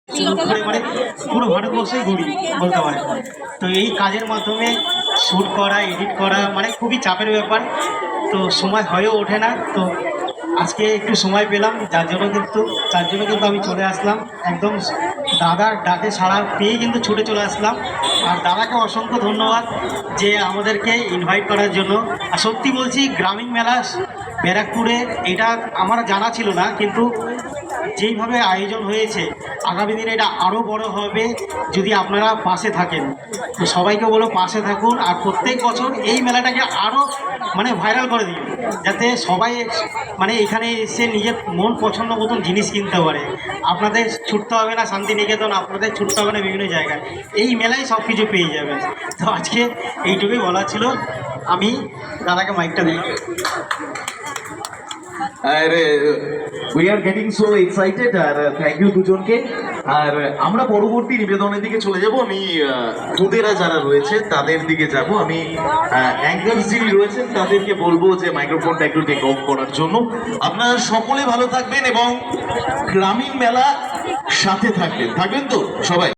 মানে পুরো ভারতবর্ষেই ঘুরি বলতে পারে। তো এই কাজের মাধ্যমে শ্যুট করা, এডিট করা মানে খুবই চাপের ব্যাপার, তো সময় হয়েও ওঠে না। তো আজকে একটু সময় পেলাম, যার জন্য কিন্তু আমি চলে আসলাম একদম দাদার ডাকে সাড়া পেয়ে কিন্তু ছুটে চলে আসলাম। আর দাদাকে অসংখ্য ধন্যবাদ যে আমাদেরকে ইনভাইট করার জন্য। আর সত্যি বলছি, গ্রামীণ মেলা ব্যারাকপুরে এটা আমার জানা ছিল না, কিন্তু যেইভাবে আয়োজন হয়েছে আগামী দিনে এটা আরও বড় হবে যদি আপনারা পাশে থাকেন। তো সবাইকে বলো পাশে থাকুন, আর প্রত্যেক বছর এই মেলাটাকে আরও মানে ভাইরাল করে দিন, যাতে সবাই মানে এখানে এসে নিজের মন পছন্দ মতন জিনিস কিনতে পারে। আপনাদের ছুটতে হবে না শান্তিনিকেতন, আপনাদের ছুটতে হবে না বিভিন্ন জায়গায়, এই মেলায় সব কিছু পেয়ে যাবেন। তো আজকে এইটুকুই বলা ছিল, আমি দাদাকে মাইকটা দিই। আরে we are getting so excited, আর থ্যাংক ইউ দুজনকে। আর আমরা পরবর্তী নিবেদনের দিকে চলে যাব। আমি খুদেরা যারা রয়েছে তাদের দিকে যাব। আমি অ্যাঙ্কার্স যিনি রয়েছেন তাদেরকে বলবো যে মাইক্রোফোনটা একটু টেক অফ করার জন্য। আপনারা সকলে ভালো থাকবেন এবং গ্রামীণ মেলা সাথে থাকবেন তো সবাই।